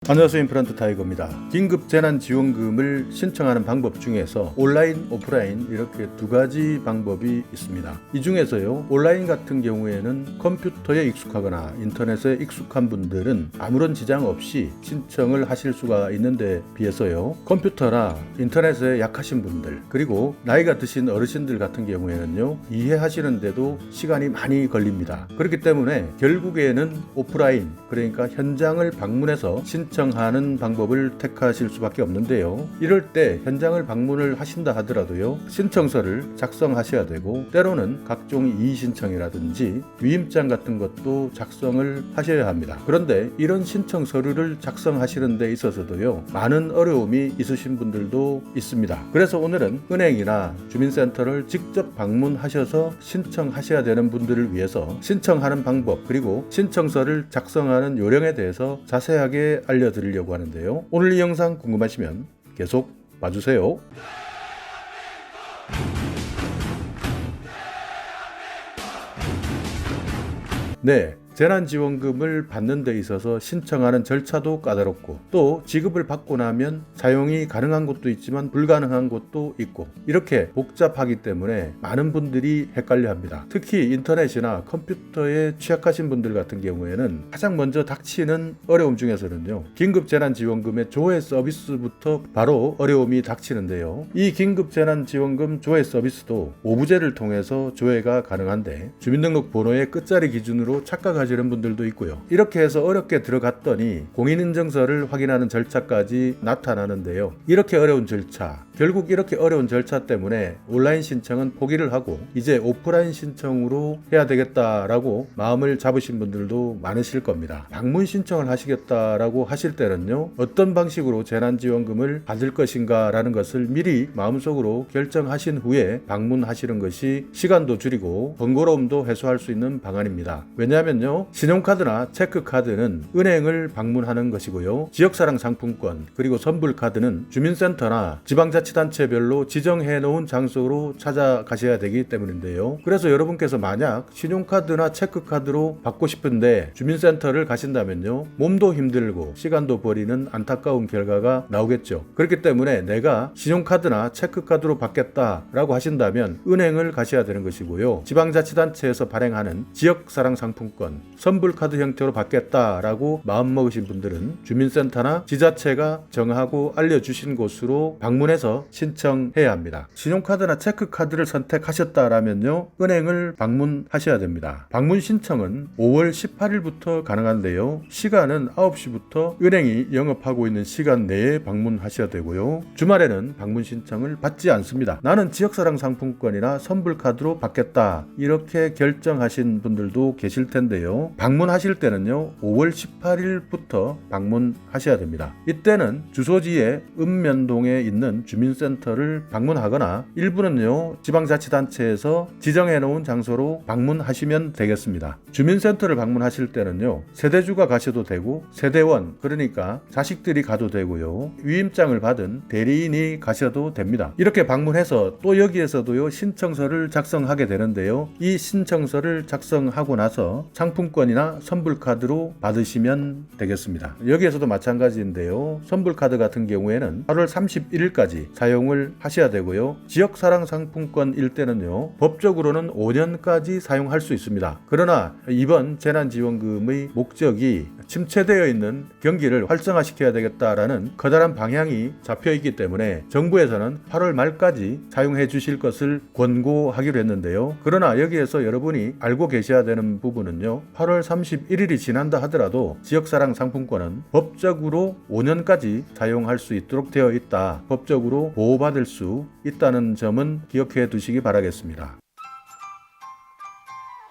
안녕하세요. 임플란트 타이거입니다. 긴급 재난지원금을 신청하는 방법 중에서 온라인, 오프라인 이렇게 두 가지 방법이 있습니다. 이 중에서요, 온라인 같은 경우에는 컴퓨터에 익숙하거나 인터넷에 익숙한 분들은 아무런 지장 없이 신청을 하실 수가 있는데 비해서요, 컴퓨터나 인터넷에 약하신 분들, 그리고 나이가 드신 어르신들 같은 경우에는요, 이해하시는데도 시간이 많이 걸립니다. 그렇기 때문에 결국에는 오프라인, 그러니까 현장을 방문해서 신청하는 방법을 택하실 수밖에 없는데요. 이럴 때 현장을 방문을 하신다 하더라도요, 신청서를 작성하셔야 되고, 때로는 각종 이의신청이라든지 위임장 같은 것도 작성을 하셔야 합니다. 그런데 이런 신청 서류를 작성하시는 데 있어서도요, 많은 어려움이 있으신 분들도 있습니다. 그래서 오늘은 은행이나 주민센터를 직접 방문하셔서 신청하셔야 되는 분들을 위해서 신청하는 방법, 그리고 신청서를 작성하는 요령에 대해서 자세하게 알려드리려고 하는데요. 오늘 이 영상 궁금하시면 계속 봐주세요. 네. 재난지원금을 받는 데 있어서 신청하는 절차도 까다롭고, 또 지급을 받고 나면 사용이 가능한 곳도 있지만 불가능한 곳도 있고, 이렇게 복잡하기 때문에 많은 분들이 헷갈려합니다. 특히 인터넷이나 컴퓨터에 취약하신 분들 같은 경우에는 가장 먼저 닥치는 어려움 중에서는요, 긴급재난지원금의 조회 서비스부터 바로 어려움이 닥치는데요. 이 긴급재난지원금 조회 서비스도 오부제를 통해서 조회가 가능한데, 주민등록번호의 끝자리 기준으로 착각하시는 분들도 있고요. 이렇게 해서 어렵게 들어갔더니 공인인증서를 확인하는 절차까지 나타나는데요. 이렇게 어려운 절차, 결국 이렇게 어려운 절차 때문에 온라인 신청은 포기를 하고 이제 오프라인 신청으로 해야 되겠다라고 마음을 잡으신 분들도 많으실 겁니다. 방문 신청을 하시겠다라고 하실 때는요, 어떤 방식으로 재난지원금을 받을 것인가 라는 것을 미리 마음속으로 결정하신 후에 방문하시는 것이 시간도 줄이고 번거로움도 해소할 수 있는 방안입니다. 왜냐하면요, 신용카드나 체크카드는 은행을 방문하는 것이고요, 지역사랑 상품권 그리고 선불카드는 주민센터나 지방자치단체별로 지정해 놓은 장소로 찾아가셔야 되기 때문인데요. 그래서 여러분께서 만약 신용카드나 체크카드로 받고 싶은데 주민센터를 가신다면요, 몸도 힘들고 시간도 버리는 안타까운 결과가 나오겠죠. 그렇기 때문에 내가 신용카드나 체크카드로 받겠다라고 하신다면 은행을 가셔야 되는 것이고요, 지방자치단체에서 발행하는 지역사랑 상품권, 선불카드 형태로 받겠다라고 마음먹으신 분들은 주민센터나 지자체가 정하고 알려주신 곳으로 방문해서 신청해야 합니다. 신용카드나 체크카드를 선택하셨다라면요, 은행을 방문하셔야 됩니다. 방문 신청은 5월 18일부터 가능한데요, 시간은 9시부터 은행이 영업하고 있는 시간 내에 방문하셔야 되고요, 주말에는 방문 신청을 받지 않습니다. 나는 지역사랑 상품권이나 선불카드로 받겠다 이렇게 결정하신 분들도 계실 텐데요, 방문하실 때는요, 5월 18일부터 방문하셔야 됩니다. 이때는 주소지에 읍면동에 있는 주민센터를 방문하거나 일부는요, 지방자치단체에서 지정해 놓은 장소로 방문하시면 되겠습니다. 주민센터를 방문하실 때는요, 세대주가 가셔도 되고 세대원, 그러니까 자식들이 가도 되고요, 위임장을 받은 대리인이 가셔도 됩니다. 이렇게 방문해서 또 여기에서도요, 신청서를 작성하게 되는데요, 이 신청서를 작성하고 나서 상품권이나 선불카드로 받으시면 되겠습니다. 여기에서도 마찬가지인데요, 선불카드 같은 경우에는 8월 31일까지 사용을 하셔야 되고요, 지역사랑 상품권일 때는요, 법적으로는 5년까지 사용할 수 있습니다. 그러나 이번 재난지원금의 목적이 침체되어 있는 경기를 활성화시켜야 되겠다라는 커다란 방향이 잡혀 있기 때문에 정부에서는 8월 말까지 사용해 주실 것을 권고하기로 했는데요. 그러나 여기에서 여러분이 알고 계셔야 되는 부분은요, 8월 31일이 지난다 하더라도 지역사랑 상품권은 법적으로 5년까지 사용할 수 있도록 되어 있다, 법적으로 보호받을 수 있다는 점은 기억해 두시기 바라겠습니다.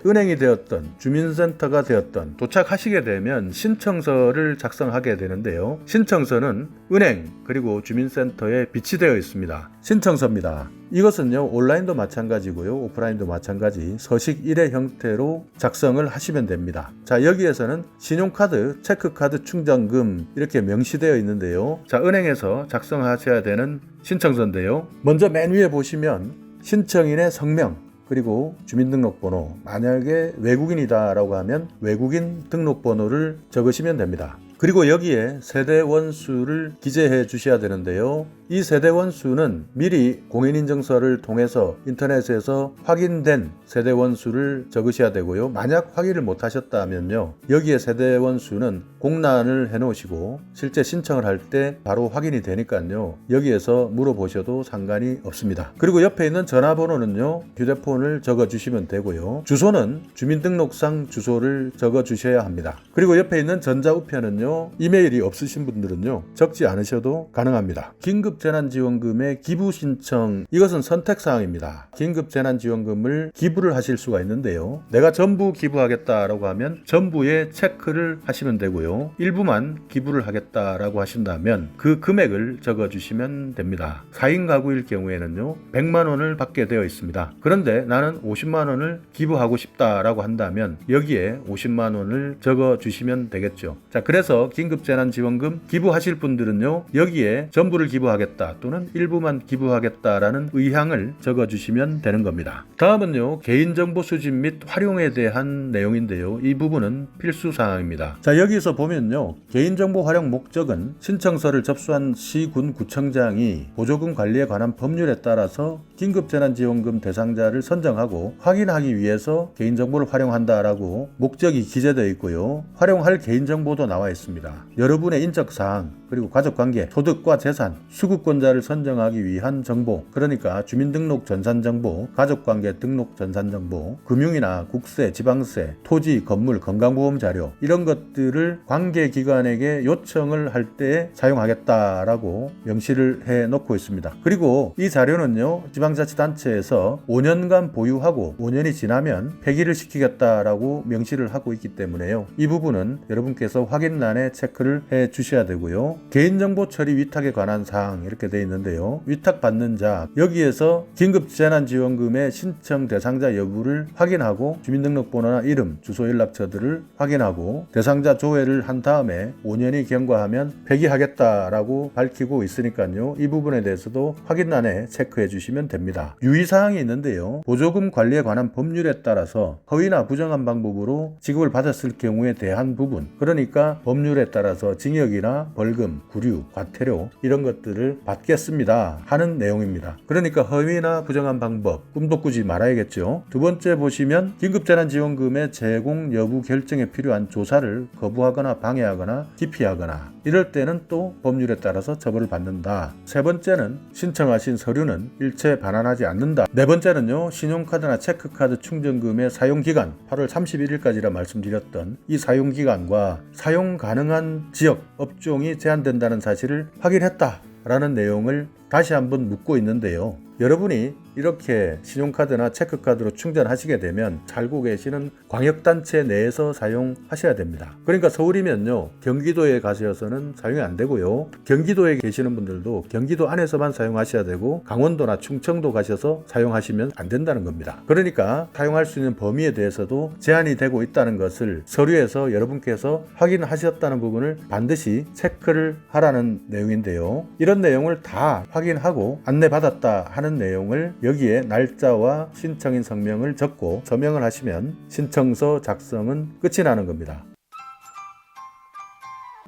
은행이 되었던 주민센터가 되었던 도착하시게 되면 신청서를 작성하게 되는데요, 신청서는 은행 그리고 주민센터에 비치되어 있습니다. 신청서입니다. 이것은요, 온라인도 마찬가지고요, 오프라인도 마찬가지 서식 1회 형태로 작성을 하시면 됩니다. 자, 여기에서는 신용카드, 체크카드 충전금 이렇게 명시되어 있는데요, 자, 은행에서 작성하셔야 되는 신청서인데요, 먼저 맨 위에 보시면 신청인의 성명 그리고 주민등록번호, 만약에 외국인이다 라고 하면 외국인 등록번호를 적으시면 됩니다. 그리고 여기에 세대 원수를 기재해 주셔야 되는데요. 이 세대 원수는 미리 공인인증서를 통해서 인터넷에서 확인된 세대 원수를 적으셔야 되고요. 만약 확인을 못 하셨다면요, 여기에 세대 원수는 공란을 해 놓으시고 실제 신청을 할 때 바로 확인이 되니까요, 여기에서 물어보셔도 상관이 없습니다. 그리고 옆에 있는 전화번호는요, 휴대폰을 적어 주시면 되고요. 주소는 주민등록상 주소를 적어 주셔야 합니다. 그리고 옆에 있는 전자우편은요, 이메일이 없으신 분들은요, 적지 않으셔도 가능합니다. 긴급재난지원금의 기부 신청, 이것은 선택사항입니다. 긴급재난지원금을 기부를 하실 수가 있는데요, 내가 전부 기부하겠다라고 하면 전부에 체크를 하시면 되고요, 일부만 기부를 하겠다라고 하신다면 그 금액을 적어주시면 됩니다. 4인 가구일 경우에는요, 100만 원을 받게 되어 있습니다. 그런데 나는 50만 원을 기부하고 싶다라고 한다면 여기에 50만 원을 적어주시면 되겠죠. 자, 그래서 긴급재난지원금 기부하실 분들은요, 여기에 전부를 기부하겠다 또는 일부만 기부하겠다라는 의향을 적어주시면 되는 겁니다. 다음은요, 개인정보 수집 및 활용에 대한 내용인데요, 이 부분은 필수사항입니다. 자, 여기서 보면요, 개인정보 활용 목적은 신청서를 접수한 시군 구청장이 보조금 관리에 관한 법률에 따라서 긴급재난지원금 대상자를 선정하고 확인하기 위해서 개인정보를 활용한다라고 목적이 기재되어 있고요, 활용할 개인정보도 나와 있습니다. 여러분의 인적사항, 그리고 가족관계, 소득과 재산, 수급권자를 선정하기 위한 정보, 그러니까 주민등록 전산정보, 가족관계 등록 전산정보, 금융이나 국세, 지방세, 토지, 건물, 건강보험 자료, 이런 것들을 관계기관에게 요청을 할 때 사용하겠다라고 명시를 해 놓고 있습니다. 그리고 이 자료는요, 지방자치단체에서 5년간 보유하고 5년이 지나면 폐기를 시키겠다라고 명시를 하고 있기 때문에요, 이 부분은 여러분께서 확인란에 체크를 해 주셔야 되고요. 개인정보 처리 위탁에 관한 사항 이렇게 되어 있는데요, 위탁받는 자, 여기에서 긴급재난지원금의 신청 대상자 여부를 확인하고 주민등록번호나 이름, 주소, 연락처들을 확인하고 대상자 조회를 한 다음에 5년이 경과하면 폐기하겠다라고 밝히고 있으니까요, 이 부분에 대해서도 확인란에 체크해 주시면 됩니다. 유의사항이 있는데요, 보조금 관리에 관한 법률에 따라서 허위나 부정한 방법으로 지급을 받았을 경우에 대한 부분, 그러니까 법률에 따라서 징역이나 벌금, 구류, 과태료 이런 것들을 받겠습니다 하는 내용입니다. 그러니까 허위나 부정한 방법 꿈도 꾸지 말아야겠죠. 두 번째 보시면 긴급재난지원금의 제공 여부 결정에 필요한 조사를 거부하거나 방해하거나 기피하거나 이럴 때는 또 법률에 따라서 처벌을 받는다. 세 번째는 신청하신 서류는 일체 반환하지 않는다. 네 번째는요, 신용카드나 체크카드 충전금의 사용기간 8월 31일까지라 말씀드렸던 이 사용기간과 사용 가능한 지역, 업종이 제한된다는 사실을 확인했다라는 내용을 다시 한번 묻고 있는데요, 여러분이 이렇게 신용카드나 체크카드로 충전하시게 되면 살고 계시는 광역단체 내에서 사용하셔야 됩니다. 그러니까 서울이면요, 경기도에 가셔서는 사용이 안 되고요, 경기도에 계시는 분들도 경기도 안에서만 사용하셔야 되고 강원도나 충청도 가셔서 사용하시면 안 된다는 겁니다. 그러니까 사용할 수 있는 범위에 대해서도 제한이 되고 있다는 것을 서류에서 여러분께서 확인하셨다는 부분을 반드시 체크를 하라는 내용인데요, 이런 내용을 다 확인하고 안내받았다 하는 내용을 여기에 날짜와 신청인 성명을 적고 서명을 하시면 신청서 작성은 끝이 나는 겁니다.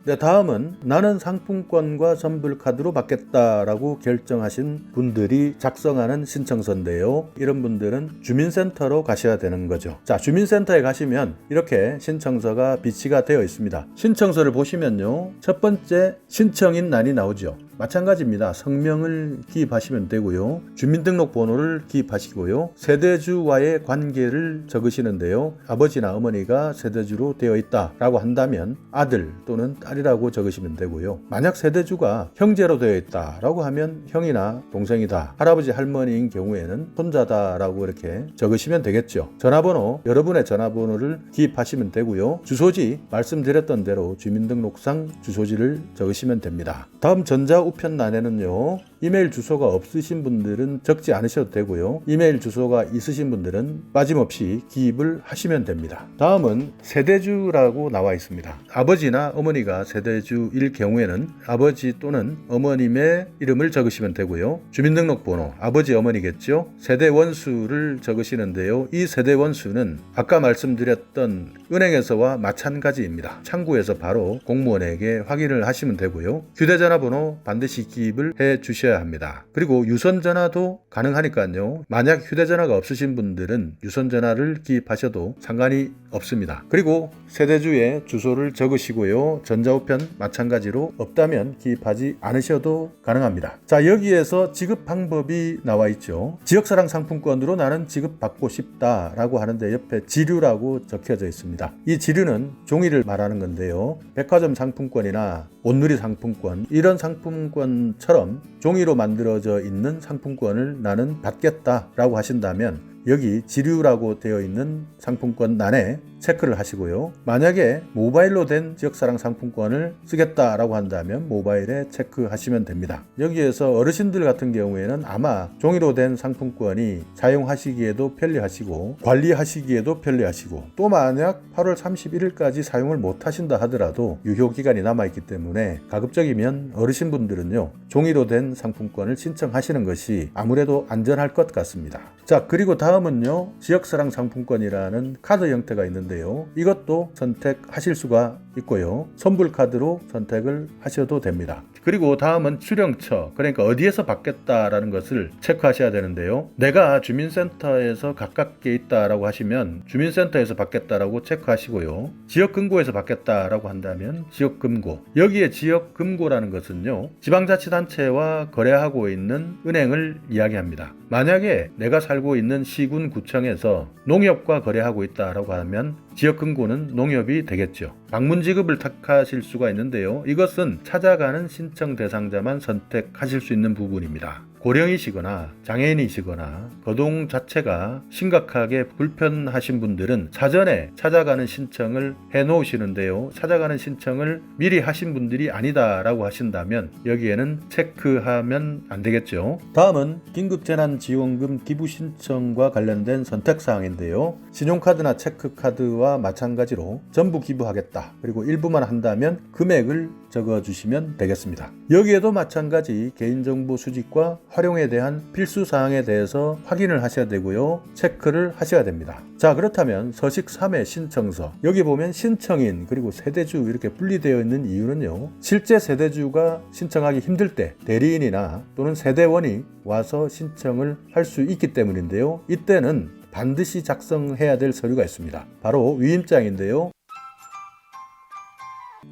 네, 다음은 나는 상품권과 선불카드로 받겠다라고 결정하신 분들이 작성하는 신청서인데요, 이런 분들은 주민센터로 가셔야 되는 거죠. 자, 주민센터에 가시면 이렇게 신청서가 비치가 되어 있습니다. 신청서를 보시면요, 첫 번째 신청인 난이 나오죠. 마찬가지입니다. 성명을 기입하시면 되고요, 주민등록번호를 기입하시고요, 세대주와의 관계를 적으시는데요, 아버지나 어머니가 세대주로 되어 있다라고 한다면 아들 또는 딸이라고 적으시면 되고요, 만약 세대주가 형제로 되어 있다라고 하면 형이나 동생이다, 할아버지 할머니인 경우에는 손자다라고 이렇게 적으시면 되겠죠. 전화번호, 여러분의 전화번호를 기입하시면 되고요, 주소지 말씀드렸던 대로 주민등록상 주소지를 적으시면 됩니다. 다음 전자우편란에는요, 이메일 주소가 없으신 분들은 적지 않으셔도 되고요. 이메일 주소가 있으신 분들은 빠짐없이 기입을 하시면 됩니다. 다음은 세대주라고 나와 있습니다. 아버지나 어머니가 세대주일 경우에는 아버지 또는 어머님의 이름을 적으시면 되고요. 주민등록번호, 아버지 어머니겠죠. 세대 원수를 적으시는데요. 이 세대 원수는 아까 말씀드렸던 은행에서와 마찬가지입니다. 창구에서 바로 공무원에게 확인을 하시면 되고요. 휴대전화번호 반드시 기입을 해 주셔야 합니다. 그리고 유선전화도 가능하니까요. 만약 휴대전화가 없으신 분들은 유선전화를 기입하셔도 상관이 없습니다. 그리고 세대주의 주소를 적으시고요. 전자우편 마찬가지로 없다면 기입하지 않으셔도 가능합니다. 자, 여기에서 지급 방법이 나와 있죠. 지역사랑 상품권으로 나는 지급받고 싶다라고 하는데 옆에 지류라고 적혀져 있습니다. 이 지류는 종이를 말하는 건데요. 백화점 상품권이나 온누리 상품권, 이런 상품권처럼 종이로 만들어져 있는 상품권을 나는 받겠다라고 하신다면 여기 지류라고 되어 있는 상품권란에 체크를 하시고요. 만약에 모바일로 된 지역사랑 상품권을 쓰겠다라고 한다면 모바일에 체크하시면 됩니다. 여기에서 어르신들 같은 경우에는 아마 종이로 된 상품권이 사용하시기에도 편리하시고 관리하시기에도 편리하시고 또 만약 8월 31일까지 사용을 못 하신다 하더라도 유효기간이 남아있기 때문에 가급적이면 어르신분들은요, 종이로 된 상품권을 신청하시는 것이 아무래도 안전할 것 같습니다. 자, 그리고 다음은요, 지역사랑 상품권이라는 카드 형태가 있는데요. 이것도 선택하실 수가 있고요. 선불카드로 선택을 하셔도 됩니다. 그리고 다음은 수령처, 그러니까 어디에서 받겠다라는 것을 체크하셔야 되는데요. 내가 주민센터에서 가깝게 있다라고 하시면 주민센터에서 받겠다라고 체크하시고요. 지역금고에서 받겠다라고 한다면 지역금고. 여기에 지역금고라는 것은요, 지방자치단체와 거래하고 있는 은행을 이야기합니다. 만약에 내가 살고 있는 시군 구청에서 농협과 거래하고 있다라고 하면 지역금고는 농협이 되겠죠. 방문지급을 택하실 수가 있는데요. 이것은 찾아가는 신청 대상자만 선택하실 수 있는 부분입니다. 고령이시거나 장애인이시거나 거동 자체가 심각하게 불편하신 분들은 사전에 찾아가는 신청을 해 놓으시는데요. 찾아가는 신청을 미리 하신 분들이 아니다라고 하신다면 여기에는 체크하면 안 되겠죠. 다음은 긴급재난지원금 기부 신청과 관련된 선택사항인데요. 신용카드나 체크카드와 마찬가지로 전부 기부하겠다. 그리고 일부만 한다면 금액을 적어주시면 되겠습니다. 여기에도 마찬가지 개인정보 수집과 활용에 대한 필수사항에 대해서 확인을 하셔야 되고요. 체크를 하셔야 됩니다. 자, 그렇다면 서식 3회 신청서, 여기 보면 신청인 그리고 세대주 이렇게 분리되어 있는 이유는요, 실제 세대주가 신청하기 힘들 때 대리인이나 또는 세대원이 와서 신청을 할 수 있기 때문인데요. 이때는 반드시 작성해야 될 서류가 있습니다. 바로 위임장인데요.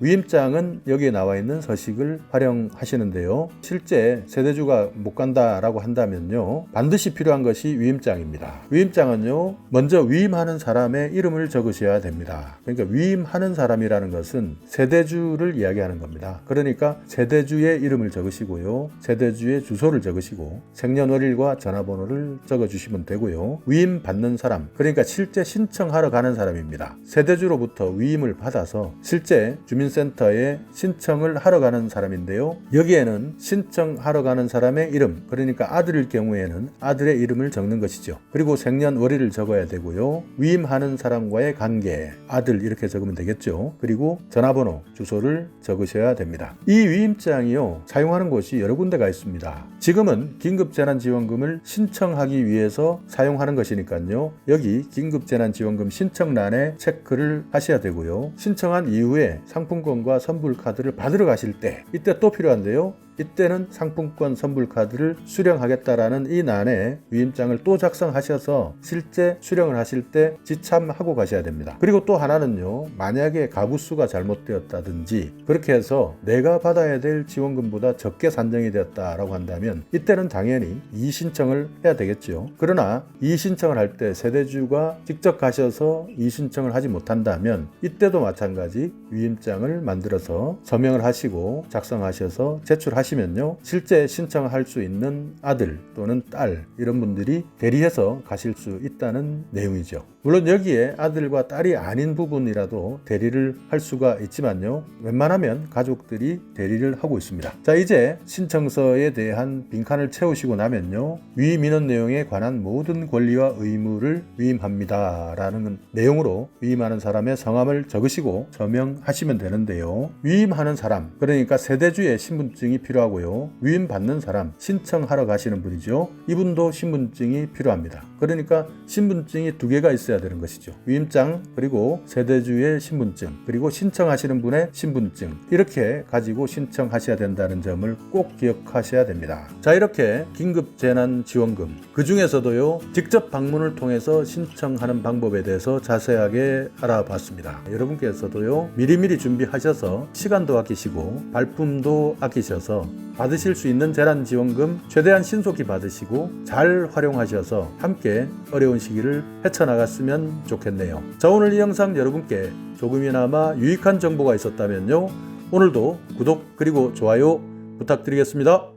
위임장은 여기에 나와 있는 서식을 활용하시는데요. 실제 세대주가 못 간다라고 한다면요, 반드시 필요한 것이 위임장입니다. 위임장은요, 먼저 위임하는 사람의 이름을 적으셔야 됩니다. 그러니까 위임하는 사람이라는 것은 세대주를 이야기하는 겁니다. 그러니까 세대주의 이름을 적으시고요, 세대주의 주소를 적으시고 생년월일과 전화번호를 적어주시면 되고요. 위임받는 사람, 그러니까 실제 신청하러 가는 사람입니다. 세대주로부터 위임을 받아서 실제 주민센터에 신청을 하러 가는 사람인데요. 여기에는 신청하러 가는 사람의 이름, 그러니까 아들일 경우에는 아들의 이름을 적는 것이죠. 그리고 생년월일을 적어야 되고요. 위임하는 사람과의 관계, 아들 이렇게 적으면 되겠죠. 그리고 전화번호, 주소를 적으셔야 됩니다. 이 위임장이요, 사용하는 곳이 여러 군데가 있습니다. 지금은 긴급재난지원금을 신청하기 위해서 사용하는 것이니까요. 여기 긴급재난지원금 신청란에 체크를 하셔야 되고요. 신청한 이후에 상품권과 선불카드를 받으러 가실 때 이때 또 필요한데요. 이때는 상품권 선불카드를 수령하겠다라는 이 난에 위임장을 또 작성하셔서 실제 수령을 하실 때 지참하고 가셔야 됩니다. 그리고 또 하나는요, 만약에 가구수가 잘못되었다든지 그렇게 해서 내가 받아야 될 지원금보다 적게 산정이 되었다라고 한다면 이때는 당연히 이의신청을 해야 되겠죠. 그러나 이의신청을 할 때 세대주가 직접 가셔서 이의신청을 하지 못한다면 이때도 마찬가지 위임장을 만들어서 서명을 하시고 작성하셔서 제출하시면요, 실제 신청할 수 있는 아들 또는 딸 이런 분들이 대리해서 가실 수 있다는 내용이죠. 물론 여기에 아들과 딸이 아닌 부분이라도 대리를 할 수가 있지만요. 웬만하면 가족들이 대리를 하고 있습니다. 자, 이제 신청서에 대한 빈칸을 채우시고 나면요. 위임 인원 내용에 관한 모든 권리와 의무를 위임합니다. 라는 내용으로 위임하는 사람의 성함을 적으시고 서명하시면 되는데요. 위임하는 사람, 그러니까 세대주의 신분증이 필요하고요. 위임받는 사람, 신청하러 가시는 분이죠. 이분도 신분증이 필요합니다. 그러니까 신분증이 두 개가 있어야 되는 것이죠. 위임장, 그리고 세대주의 신분증, 그리고 신청하시는 분의 신분증, 이렇게 가지고 신청하셔야 된다는 점을 꼭 기억하셔야 됩니다. 자, 이렇게 긴급재난지원금, 그 중에서도요, 직접 방문을 통해서 신청하는 방법에 대해서 자세하게 알아봤습니다. 여러분께서도요, 미리미리 준비하셔서 시간도 아끼시고 발품도 아끼셔서 받으실 수 있는 재난지원금 최대한 신속히 받으시고 잘 활용하셔서 함께 어려운 시기를 헤쳐나갔으면 좋겠네요. 자, 오늘 이 영상 여러분께 조금이나마 유익한 정보가 있었다면요, 오늘도 구독 그리고 좋아요 부탁드리겠습니다.